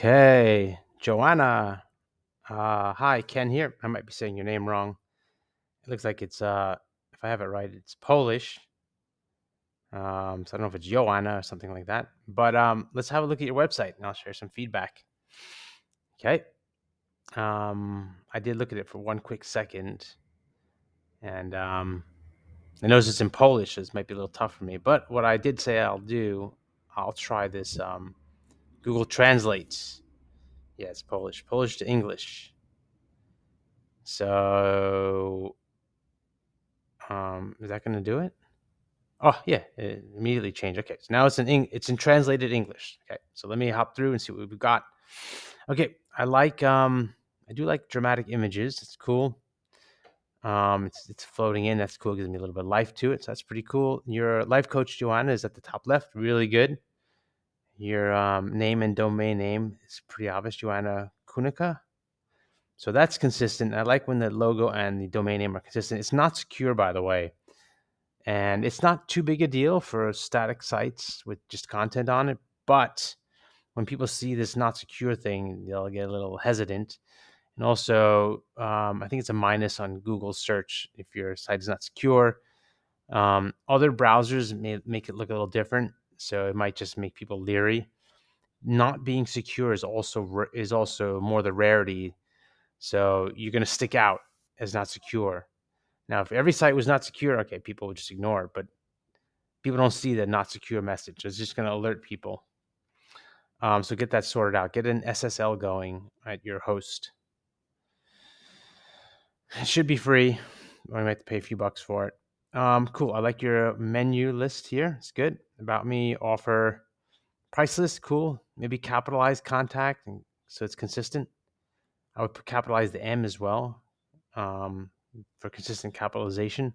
Okay, Joanna. Hi, Ken here. I might be saying your name wrong. It looks like it's if I have it right, it's Polish. So I don't know if it's Joanna or something like that. But let's have a look at your website and I'll share some feedback. Okay. I did look at it for one quick second, and I noticed it's in Polish, so this might be a little tough for me. But what I did say I'll try this Google Translates. Yeah, it's Polish to English. So is that going to do it? Oh yeah, it immediately changed. Okay, so now it's in translated English. Okay, so let me hop through and see what we've got. Okay, I do like dramatic images. It's cool. It's floating in. That's cool. Gives me a little bit of life to it. So that's pretty cool. Your life coach Joanna is at the top left. Really good. Your name and domain name is pretty obvious. Joanna Kunica. So that's consistent. I like when the logo and the domain name are consistent. It's not secure, by the way. And it's not too big a deal for static sites with just content on it. But when people see this not secure thing, they'll get a little hesitant. And also, I think it's a minus on Google search if your site is not secure. Other browsers may make it look a little different, so it might just make people leery. Not being secure is also more the rarity. So you're going to stick out as not secure. Now, if every site was not secure, okay, people would just ignore it. But people don't see the not secure message. It's just going to alert people. So get that sorted out. Get an SSL going at your host. It should be free. I might have to pay a few bucks for it. Cool. I like your menu list here. It's good. About me, offer, price list. Cool. Maybe capitalize contact, so it's consistent. I would capitalize the M as well, for consistent capitalization.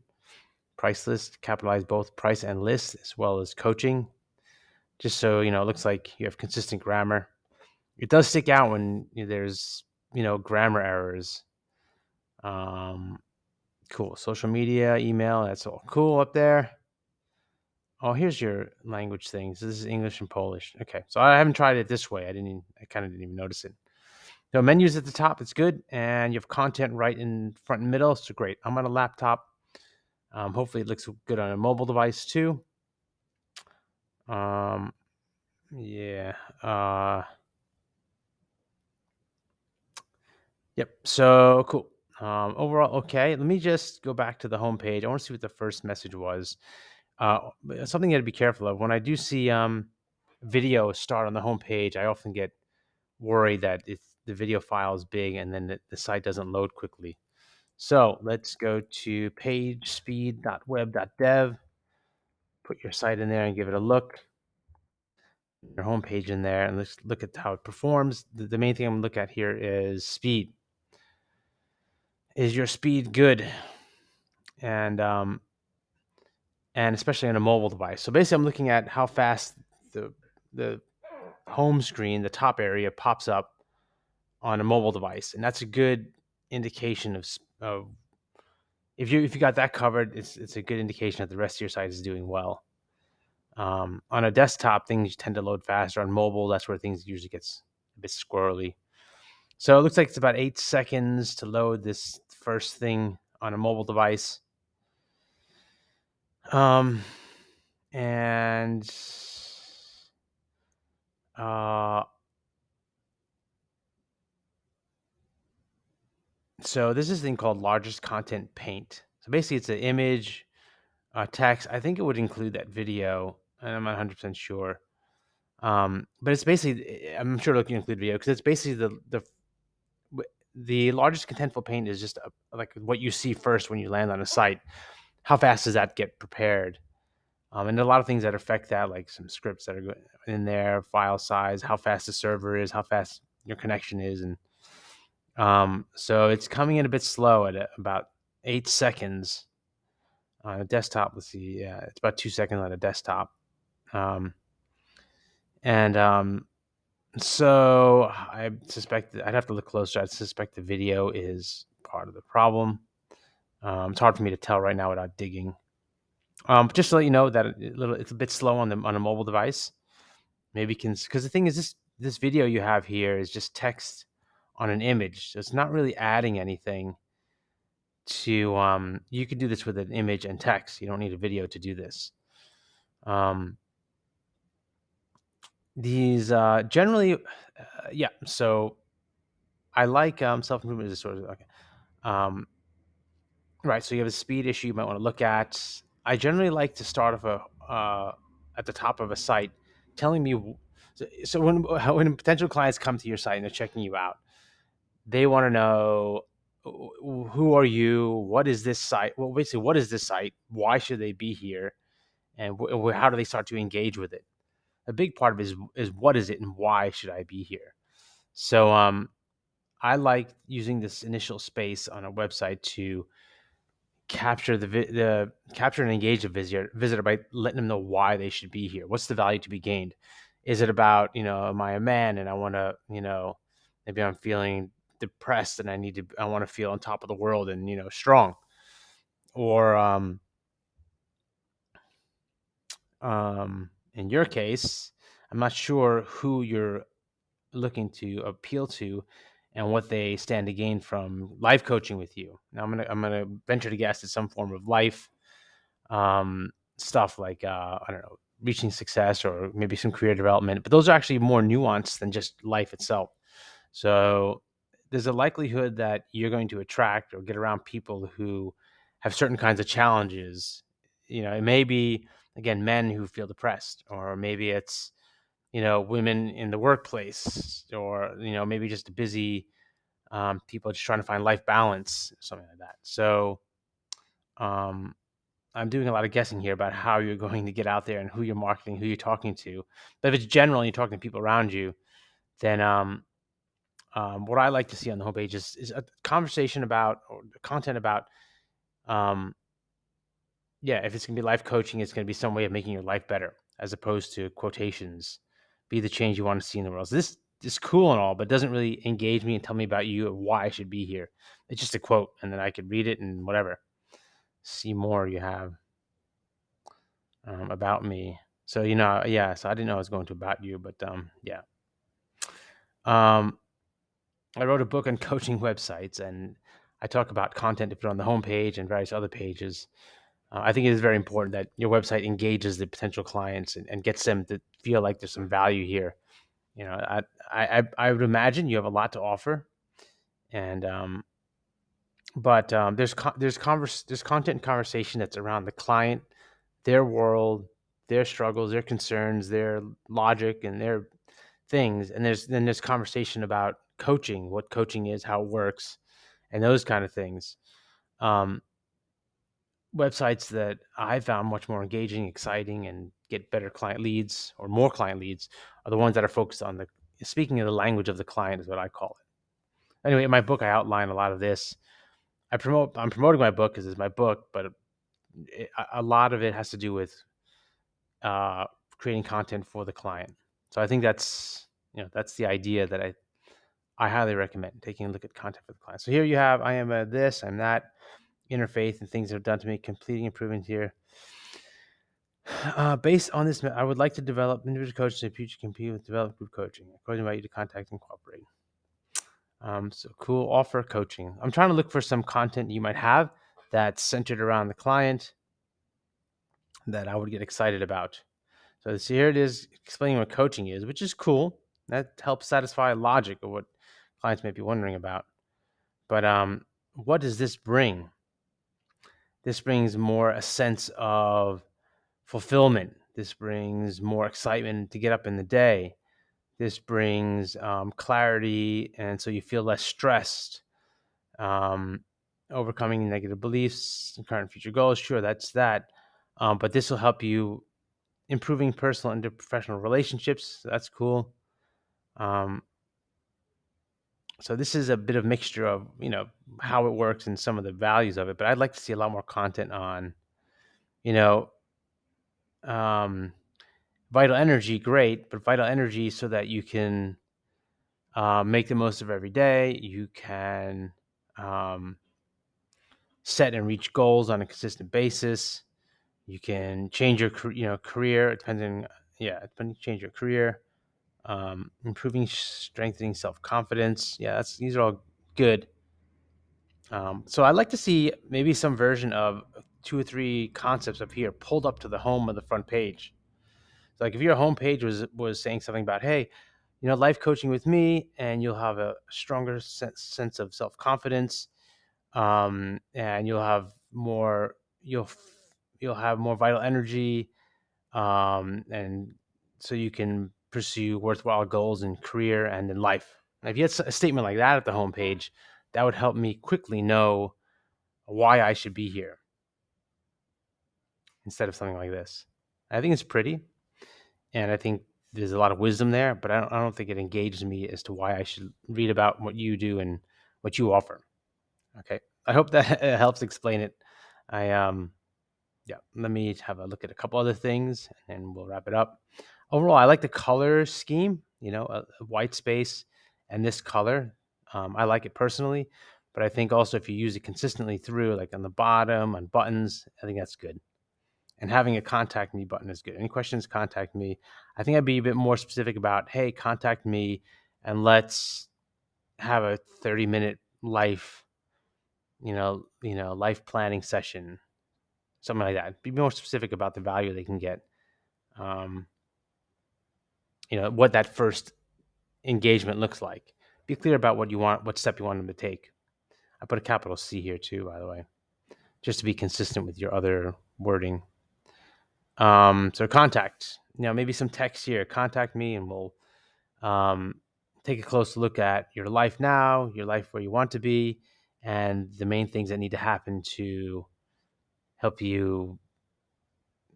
Price list, capitalize both price and list, as well as coaching, just so it looks like you have consistent grammar. It does stick out when there's grammar errors. Um, cool. Social media, email, that's all cool up there. Oh, here's your language things. This is English and Polish. Okay, so I haven't tried it this way. I kind of didn't even notice it. So menus at the top, it's good, and you have content right in front and middle. So great. I'm on a laptop. Hopefully, it looks good on a mobile device too. Um, yeah. Yep. So cool. Overall, okay. Let me just go back to the homepage. I want to see what the first message was. Something you got to be careful of. When I do see video start on the homepage, I often get worried that if the video file is big and then the site doesn't load quickly. So let's go to pagespeed.web.dev. Put your site in there and give it a look. Your homepage in there, and let's look at how it performs. The main thing I'm going to look at here is speed. Is your speed good? And especially on a mobile device. So basically, I'm looking at how fast the home screen, the top area, pops up on a mobile device, and that's a good indication of if you got that covered, it's a good indication that the rest of your site is doing well. On a desktop, things tend to load faster. On mobile, that's where things usually gets a bit squirrely. So it looks like it's about 8 seconds to load this first thing on a mobile device. And so this is a thing called largest content paint. So basically, it's an image, text. I think it would include that video, and I'm not 100% sure. But it's basically, I'm sure it'll include video because it's basically the largest contentful paint is just like what you see first when you land on a site. How fast does that get prepared? And there are a lot of things that affect that, like some scripts that are in there, file size, how fast the server is, how fast your connection is, and so it's coming in a bit slow at about 8 seconds on a desktop. Let's see, yeah, it's about 2 seconds on a desktop, um, and so I suspect I'd have to look closer. I suspect the video is part of the problem. It's hard for me to tell right now without digging. Just to let you know that it's a bit slow on a mobile device. Maybe because the thing is, this this video you have here is just text on an image. So it's not really adding anything to, you can do this with an image and text. You don't need a video to do this. Um, these generally, yeah. So I like self improvement is a sort of okay. Um, right. So you have a speed issue you might want to look at. I generally like to start off at the top of a site, telling me. So when potential clients come to your site and they're checking you out, they want to know who are you, what is this site? Well, basically, what is this site? Why should they be here? And how do they start to engage with it? A big part of it is what is it and why should I be here? So I like using this initial space on a website to capture the capture and engage the visitor by letting them know why they should be here. What's the value to be gained? Is it about, am I a man and I want to, maybe I'm feeling depressed and I want to feel on top of the world and, strong. Or in your case, I'm not sure who you're looking to appeal to and what they stand to gain from life coaching with you. Now I'm gonna venture to guess it's some form of life stuff like I don't know, reaching success or maybe some career development. But those are actually more nuanced than just life itself. So there's a likelihood that you're going to attract or get around people who have certain kinds of challenges. It may be again men who feel depressed, or maybe it's women in the workplace, or maybe just busy people just trying to find life balance, something like that. So um, I'm doing a lot of guessing here about how you're going to get out there and who you're marketing, who you're talking to. But if it's general and you're talking to people around you, then what I like to see on the homepage is a conversation about or content about, um, yeah, if it's going to be life coaching, it's going to be some way of making your life better, as opposed to quotations, be the change you want to see in the world. So this is cool and all, but doesn't really engage me and tell me about you or why I should be here. It's just a quote, and then I could read it and whatever. See more you have about me. So yeah. So I didn't know I was going to about you, but yeah. Um, I wrote a book on coaching websites, and I talk about content to put on the homepage and various other pages. I think it is very important that your website engages the potential clients and gets them to feel like there's some value here. I would imagine you have a lot to offer, and but there's content and conversation that's around the client, their world, their struggles, their concerns, their logic, and their things. And there's conversation about coaching, what coaching is, how it works, and those kind of things. Um, Websites that I found much more engaging, exciting, and get better client leads or more client leads are the ones that are focused on the speaking of the language of the client, is what I call it. Anyway, in my book, I outline a lot of this. I'm promoting my book because it's my book, but a lot of it has to do with uh, creating content for the client. So I think that's the idea that I highly recommend taking a look at content for the client. So here you have, I am a this, I'm that, interfaith and things that have done to me, completing improvement here. Based on this, I would like to develop individual coaches in the future, compete with develop group coaching. According to you to contact and cooperate. So cool offer coaching. I'm trying to look for some content you might have that's centered around the client that I would get excited about. So here it is explaining what coaching is, which is cool. That helps satisfy logic of what clients may be wondering about. But what does this bring? This brings more a sense of fulfillment. This brings more excitement to get up in the day. This brings clarity, and so you feel less stressed. Um, Overcoming negative beliefs, current and future goals. Sure, that's that. But this will help you improving personal and professional relationships. So that's cool. Um, so this is a bit of mixture of how it works and some of the values of it. But I'd like to see a lot more content on you know um, vital energy. Great, but vital energy so that you can make the most of every day. You can um, set and reach goals on a consistent basis. You can change your career depending. Yeah, change your career. Improving, strengthening self-confidence. Yeah, these are all good. So I'd like to see maybe some version of 2 or 3 concepts up here pulled up to the home of the front page. So like if your home page was saying something about, hey, life coaching with me, and you'll have a stronger sense of self-confidence, and you'll have more vital energy, and so you can pursue worthwhile goals in career and in life. Now, if you had a statement like that at the homepage, that would help me quickly know why I should be here instead of something like this. I think it's pretty, and I think there's a lot of wisdom there, but I don't think it engages me as to why I should read about what you do and what you offer. Okay, I hope that helps explain it. I Yeah, let me have a look at a couple other things and we'll wrap it up. Overall, I like the color scheme, a white space and this color. I like it personally, but I think also if you use it consistently through, like on the bottom, on buttons, I think that's good. And having a contact me button is good. Any questions, contact me. I think I'd be a bit more specific about, hey, contact me and let's have a 30-minute life planning session, something like that. Be more specific about the value they can get. Um, what that first engagement looks like. Be clear about what you want, what step you want them to take. I put a capital C here too, by the way, just to be consistent with your other wording. So contact, maybe some text here. Contact me, and we'll take a close look at your life now, your life where you want to be, and the main things that need to happen to help you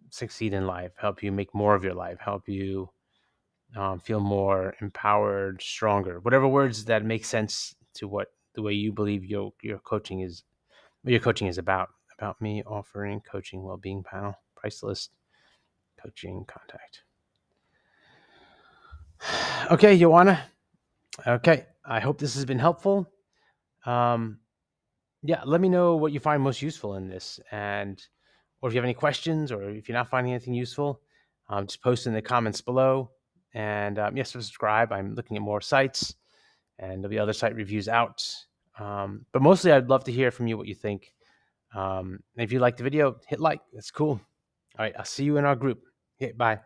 succeed in life, help you make more of your life, help you feel more empowered, stronger. Whatever words that make sense to what the way you believe your coaching is, what your coaching is about. About me offering coaching, well-being panel, price list, coaching, contact. Okay, Joanna. Okay, I hope this has been helpful. Um, yeah, let me know what you find most useful in this, or if you have any questions, or if you're not finding anything useful, just post in the comments below. And yes, subscribe. I'm looking at more sites, and there'll be other site reviews out. But mostly, I'd love to hear from you what you think. If you like the video, hit like. That's cool. All right, I'll see you in our group. Okay, bye.